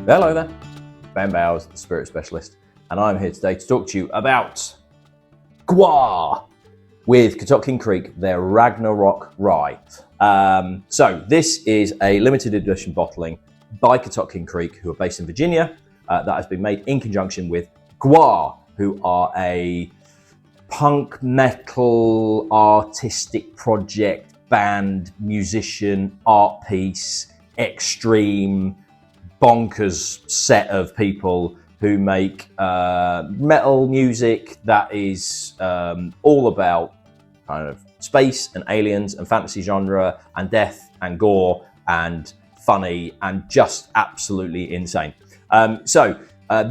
Hello there, Ben Bowers, the Spirit Specialist, and I'm here today to talk to you about GWAR with Catoctin Creek, their Ragnarök Rye. So this is a limited edition bottling by Catoctin Creek, who are based in Virginia, that has been made in conjunction with GWAR, who are a punk metal artistic project, band, musician, art piece, extreme, bonkers set of people who make metal music that is all about kind of space and aliens and fantasy genre and death and gore and funny and just absolutely insane.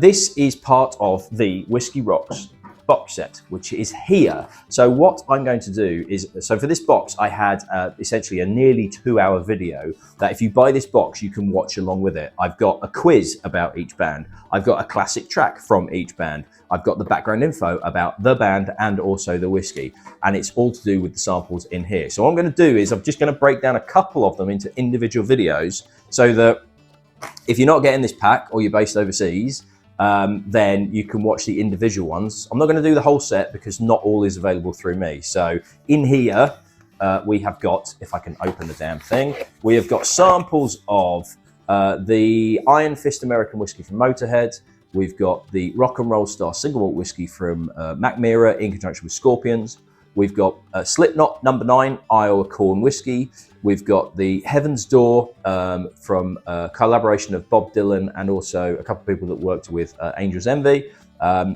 This is part of the Whiskey Rocks box set, which is here. So what I'm going to do is, so for this box I had essentially a nearly 2-hour video that if you buy this box you can watch along with it. I've got a quiz about each band, I've got a classic track from each band, I've got the background info about the band and also the whiskey, and it's all to do with the samples in here. So what I'm going to do is I'm just going to break down a couple of them into individual videos so that if you're not getting this pack or you're based overseas, then you can watch the individual ones. I'm not going to do the whole set because not all is available through me. So in here, we have got, if I can open the damn thing, we have got samples of the Iron Fist American whiskey from Motorhead. We've got the Rock and Roll Star Single Malt whiskey from Mac Mira in conjunction with Scorpions. We've got Slipknot No. 9 Iowa Corn whiskey. We've got the Heaven's Door from a collaboration of Bob Dylan and also a couple of people that worked with Angel's Envy.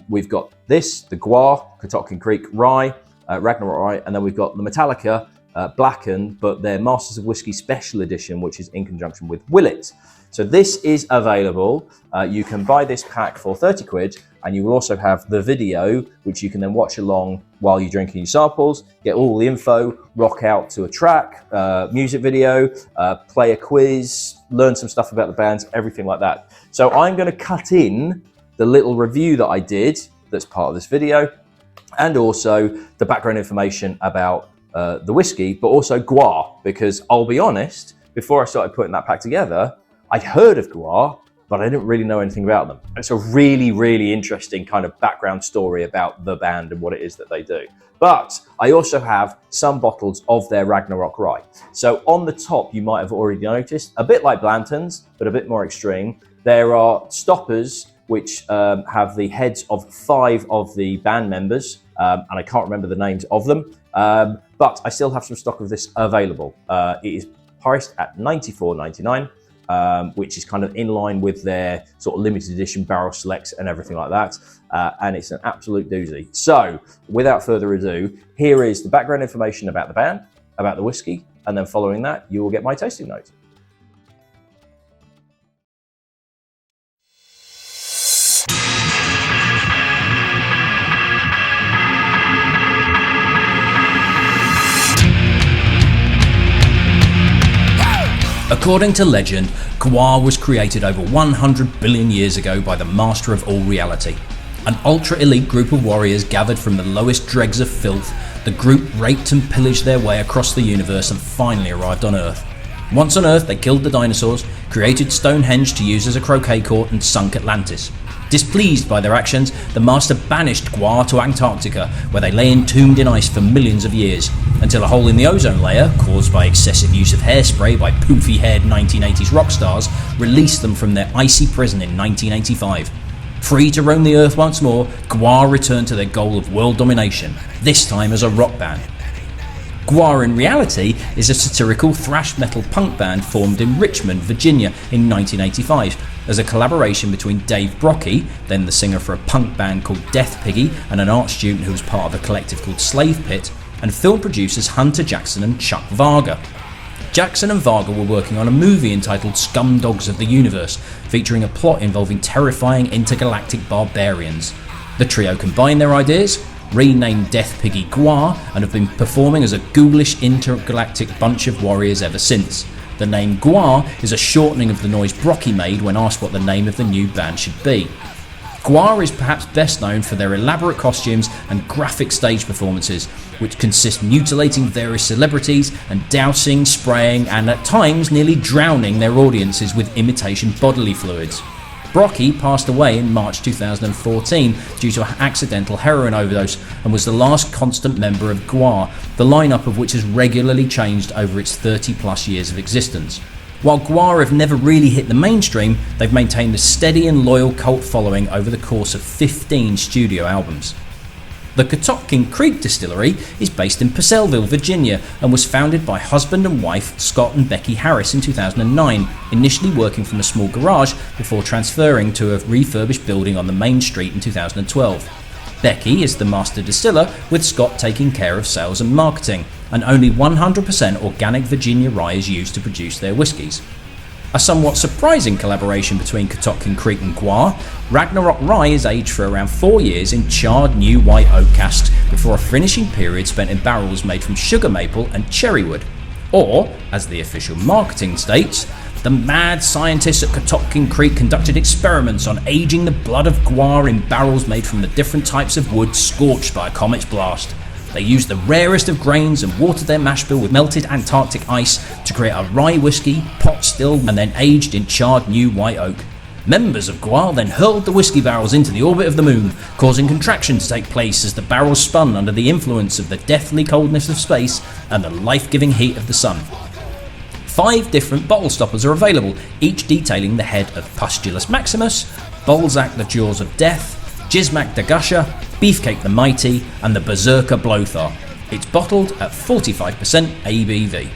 We've got this, the GWAR, Catoctin Creek Rye, Ragnarok Rye, and then we've got the Metallica Blackened, but their Masters of Whiskey Special Edition, which is in conjunction with Willett. So this is available. You can buy this pack for 30 quid, and you will also have the video, which you can then watch along while you're drinking your samples, get all the info, rock out to a track, music video, play a quiz, learn some stuff about the bands, everything like that. So I'm going to cut in the little review that I did that's part of this video, and also the background information about the whiskey, but also GWAR, because I'll be honest, before I started putting that pack together, I'd heard of GWAR, but I didn't really know anything about them. It's a really, really interesting kind of background story about the band and what it is that they do. But I also have some bottles of their Ragnarök Rye. So on the top, you might have already noticed, a bit like Blanton's, but a bit more extreme, there are stoppers which have the heads of 5 of the band members, and I can't remember the names of them, but I still have some stock of this available. It is priced at $94.99. Which is kind of in line with their sort of limited edition barrel selects and everything like that. And it's an absolute doozy. So without further ado, here is the background information about the band, about the whiskey, and then following that, you will get my tasting notes. According to legend, GWAR was created over 100 billion years ago by the master of all reality. An ultra-elite group of warriors gathered from the lowest dregs of filth, the group raped and pillaged their way across the universe and finally arrived on Earth. Once on Earth, they killed the dinosaurs, created Stonehenge to use as a croquet court, and sunk Atlantis. Displeased by their actions, the master banished GWAR to Antarctica, where they lay entombed in ice for millions of years, until a hole in the ozone layer, caused by excessive use of hairspray by poofy-haired 1980s rock stars, released them from their icy prison in 1985. Free to roam the Earth once more, GWAR returned to their goal of world domination, this time as a rock band. GWAR in reality is a satirical thrash metal punk band formed in Richmond, Virginia in 1985 as a collaboration between Dave Brockie, then the singer for a punk band called Death Piggy and an art student who was part of a collective called Slave Pit, and film producers Hunter Jackson and Chuck Varga. Jackson and Varga were working on a movie entitled Scumdogs of the Universe, featuring a plot involving terrifying intergalactic barbarians. The trio combined their ideas, renamed Death Piggy GWAR, and have been performing as a ghoulish intergalactic bunch of warriors ever since. The name GWAR is a shortening of the noise Brockie made when asked what the name of the new band should be. GWAR is perhaps best known for their elaborate costumes and graphic stage performances, which consist mutilating various celebrities and dousing, spraying, and at times nearly drowning their audiences with imitation bodily fluids. Brocky passed away in March 2014 due to an accidental heroin overdose and was the last constant member of GWAR, the lineup of which has regularly changed over its 30 plus years of existence. While GWAR have never really hit the mainstream, they've maintained a steady and loyal cult following over the course of 15 studio albums. The Catoctin Creek distillery is based in Purcellville, Virginia, and was founded by husband and wife Scott and Becky Harris in 2009, initially working from a small garage before transferring to a refurbished building on the main street in 2012. Becky is the master distiller, with Scott taking care of sales and marketing, and only 100% organic Virginia rye is used to produce their whiskies. A somewhat surprising collaboration between Catoctin Creek and GWAR, Ragnarök Rye is aged for around 4 years in charred new white oak casks before a finishing period spent in barrels made from sugar maple and cherrywood. Or, as the official marketing states, the mad scientists at Catoctin Creek conducted experiments on aging the blood of GWAR in barrels made from the different types of wood scorched by a comet's blast. They used the rarest of grains and watered their mash bill with melted Antarctic ice to create a rye whiskey, pot still, and then aged in charred new white oak. Members of GWAR then hurled the whiskey barrels into the orbit of the moon, causing contraction to take place as the barrels spun under the influence of the deathly coldness of space and the life-giving heat of the sun. 5 different bottle stoppers are available, each detailing the head of Pustulus Maximus, Balsac the Jaws of Death, Jizmak De Gusha, Beefcake the Mighty, and the Beserker Blothar. It's bottled at 45% ABV.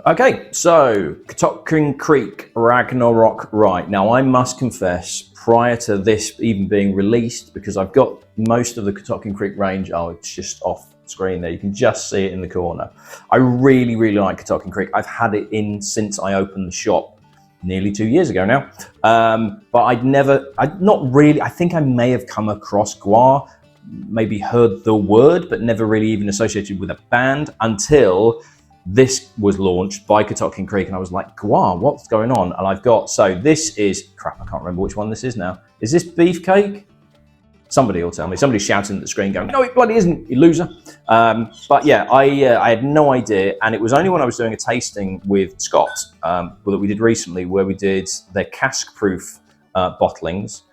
Okay, so Catoctin Creek Ragnarök Rye. Now, I must confess, prior to this even being released, because I've got most of the Catoctin Creek range, it's just off screen there. You can just see it in the corner. I really, really like Catoctin Creek. I've had it in since I opened the shop nearly 2 years ago now. But I think I may have come across GWAR, maybe heard the word, but never really even associated with a band until this was launched by Catoctin Creek. And I was like, GWAR, what's going on? And so this is, crap, I can't remember which one this is now. Is this Beefcake? Somebody will tell me. Somebody's shouting at the screen going, no, it bloody isn't, you loser. But yeah, I had no idea. And it was only when I was doing a tasting with Scott that we did recently, where we did their cask-proof bottlings,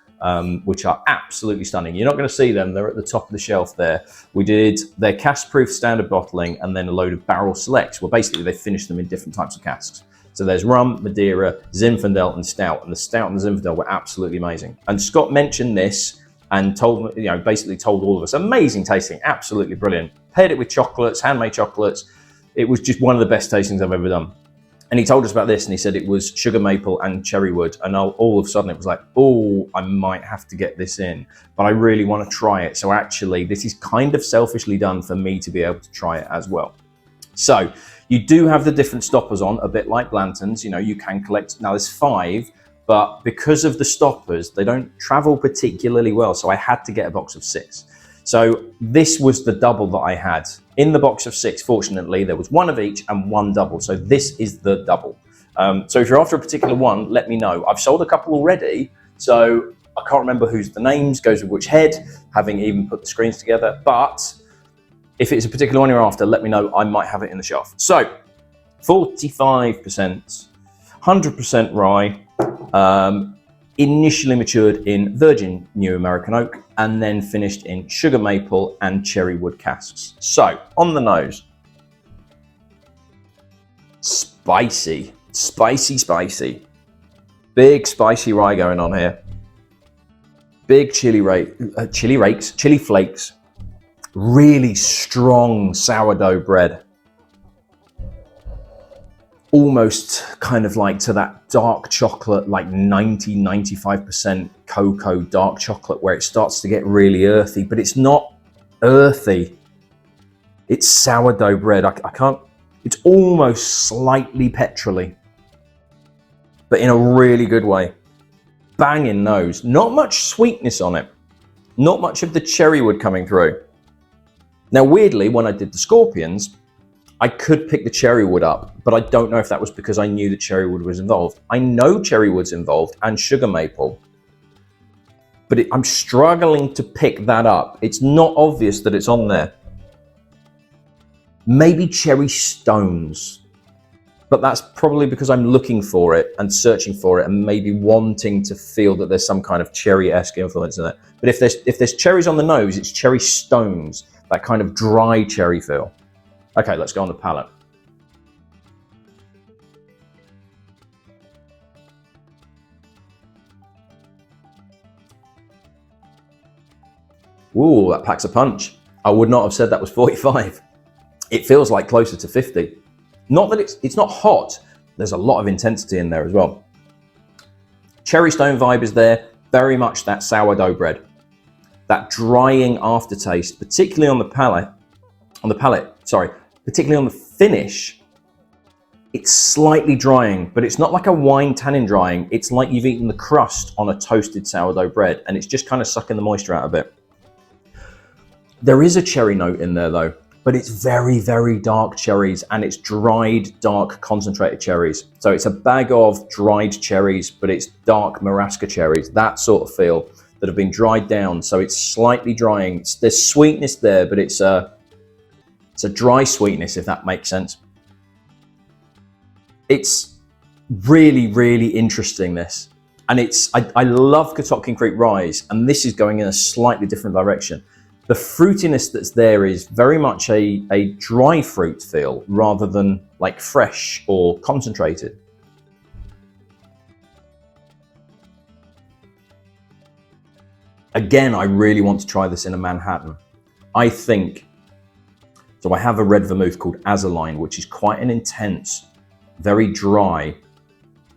which are absolutely stunning. You're not going to see them. They're at the top of the shelf there. We did their cask-proof standard bottling and then a load of barrel selects. Well, basically, they finished them in different types of casks. So there's rum, Madeira, Zinfandel, and Stout. And the Stout and the Zinfandel were absolutely amazing. And Scott mentioned this and basically told all of us, amazing tasting, absolutely brilliant. Paired it with chocolates, handmade chocolates. It was just one of the best tastings I've ever done. And he told us about this, and he said it was sugar maple and cherrywood. And all of a sudden it was like, oh, I might have to get this in, but I really want to try it. So actually, this is kind of selfishly done for me to be able to try it as well. So you do have the different stoppers on, a bit like Blanton's. You can collect, now there's 5, but because of the stoppers, they don't travel particularly well. So I had to get a box of 6. So this was the double that I had. In the box of 6, fortunately, there was 1 of each and 1 double. So this is the double. So if you're after a particular one, let me know. I've sold a couple already, so I can't remember whose the names, goes with which head, having even put the screens together. But if it's a particular one you're after, let me know. I might have it in the shelf. So 45%, 100% rye, initially matured in virgin new American oak and then finished in sugar maple and cherrywood casks. So on the nose, spicy, spicy, spicy. Big spicy rye going on here. Big chili flakes. Really strong sourdough bread. Almost kind of like to that dark chocolate, like 90-95% cocoa dark chocolate, where it starts to get really earthy, but it's not earthy. It's sourdough bread. I can't, it's almost slightly petrol-y, but in a really good way. Banging nose. Not much sweetness on it. Not much of the cherrywood coming through. Now, weirdly, when I did the Scorpions, I could pick the cherrywood up, but I don't know if that was because I knew that cherrywood was involved. I know cherrywood's involved and sugar maple, but I'm struggling to pick that up. It's not obvious that it's on there. Maybe cherry stones. but that's probably because I'm looking for it and searching for it and maybe wanting to feel that there's some kind of cherry-esque influence in it. But if there's cherries on the nose, it's cherry stones, that kind of dry cherry feel. Okay, let's go on the palate. Ooh, that packs a punch. I would not have said that was 45. It feels like closer to 50. Not that it's not hot. There's a lot of intensity in there as well. Cherry stone vibe is there. Very much that sourdough bread. That drying aftertaste, particularly on the palate. Particularly on the finish. It's slightly drying, but it's not like a wine tannin drying. It's like you've eaten the crust on a toasted sourdough bread, and it's just kind of sucking the moisture out a bit. There is a cherry note in there though, but it's very, very dark cherries, and it's dried, dark, concentrated cherries. So it's a bag of dried cherries, but it's dark Marasca cherries, that sort of feel, that have been dried down. So it's slightly drying. There's sweetness there, but it's a dry sweetness, if that makes sense. It's really, really interesting, this. And I love Catoctin Creek Rye, and this is going in a slightly different direction. The fruitiness that's there is very much a dry fruit feel rather than like fresh or concentrated. Again, I really want to try this in a Manhattan. I think, so I have a red vermouth called Azaline, which is quite an intense, very dry,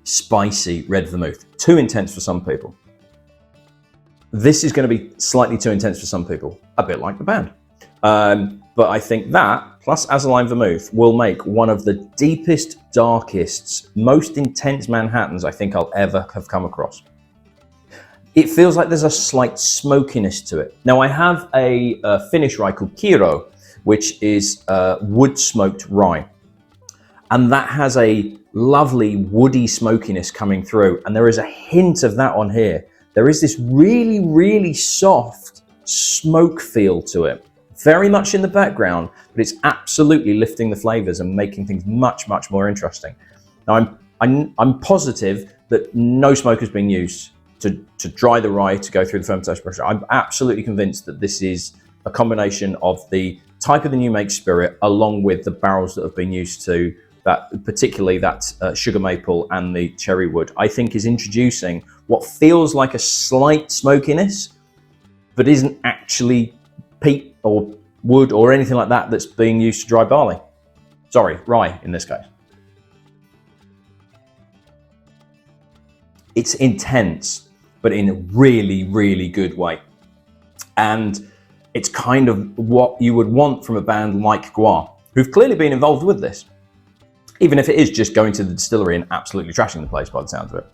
spicy red vermouth. Too intense for some people. This is going to be slightly too intense for some people, a bit like the band. But I think that, plus Azaline Vermouth, will make one of the deepest, darkest, most intense Manhattans I think I'll ever have come across. It feels like there's a slight smokiness to it. Now, I have a Finnish rye called Kiro, which is wood-smoked rye. And that has a lovely woody smokiness coming through. And there is a hint of that on here. There is this really, really soft smoke feel to it. Very much in the background, but it's absolutely lifting the flavors and making things much, much more interesting. Now, I'm positive that no smoke has been used to dry the rye to go through the fermentation process. I'm absolutely convinced that this is a combination of the type of the new make spirit along with the barrels that have been used to that, particularly that sugar maple and the cherrywood, I think is introducing what feels like a slight smokiness, but isn't actually peat or wood or anything like that that's being used to dry barley. Sorry, rye in this case. It's intense, but in a really, really good way. And it's kind of what you would want from a band like GWAR, who've clearly been involved with this. Even if it is just going to the distillery and absolutely trashing the place by the sounds of it.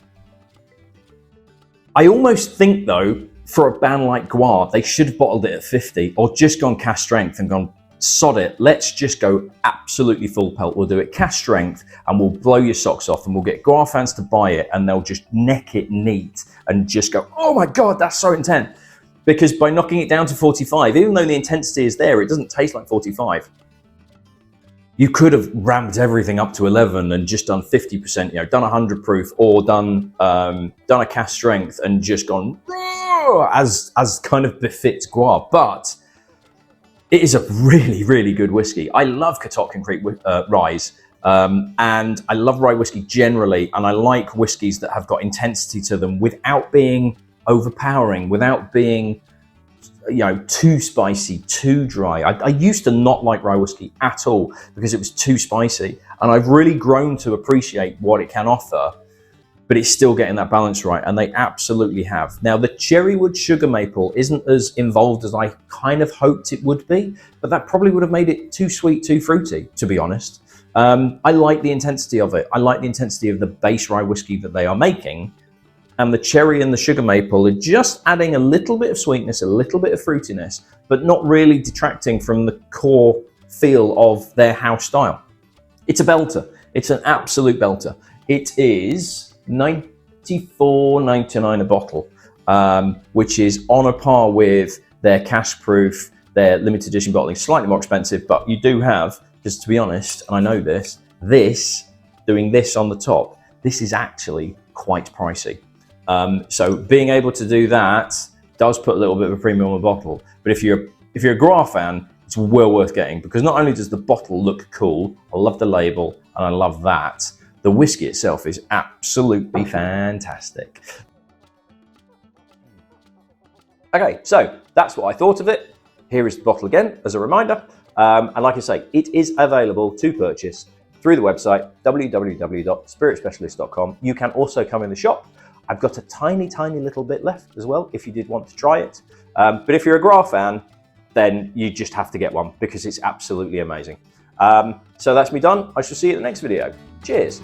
I almost think though, for a band like GWAR, they should have bottled it at 50 or just gone cask strength and gone, sod it, let's just go absolutely full pelt. We'll do it cask strength and we'll blow your socks off and we'll get GWAR fans to buy it and they'll just neck it neat and just go, oh my God, that's so intense. Because by knocking it down to 45, even though the intensity is there, it doesn't taste like 45. You could have ramped everything up to 11 and just done 50%, done 100 proof or done a cask strength and just gone as kind of befits GWAR. But it is a really, really good whiskey. I love Catoctin Creek Rye, and I love rye whiskey generally, and I like whiskies that have got intensity to them without being overpowering, without being too spicy, too dry. I used to not like rye whiskey at all because it was too spicy, and I've really grown to appreciate what it can offer, but it's still getting that balance right, and they absolutely have. Now, the cherrywood sugar maple isn't as involved as I kind of hoped it would be, but that probably would have made it too sweet, too fruity, to be honest. I like the intensity of it. I like the intensity of the base rye whiskey that they are making, and the cherry and the sugar maple are just adding a little bit of sweetness, a little bit of fruitiness, but not really detracting from the core feel of their house style. It's a belter. It's an absolute belter. It is $94.99 a bottle, which is on a par with their cash proof, their limited edition bottling. Slightly more expensive, but you do have, just to be honest, and I know this doing this on the top, this is actually quite pricey. So being able to do that does put a little bit of a premium on the bottle. But if you're a GWAR fan, it's well worth getting, because not only does the bottle look cool, I love the label and I love that, the whiskey itself is absolutely fantastic. Okay, so that's what I thought of it. Here is the bottle again as a reminder. And like I say, it is available to purchase through the website, www.spiritspecialist.com. You can also come in the shop. I've got a tiny, tiny little bit left as well, if you did want to try it. But if you're a GWAR fan, then you just have to get one, because it's absolutely amazing. So that's me done. I shall see you in the next video. Cheers.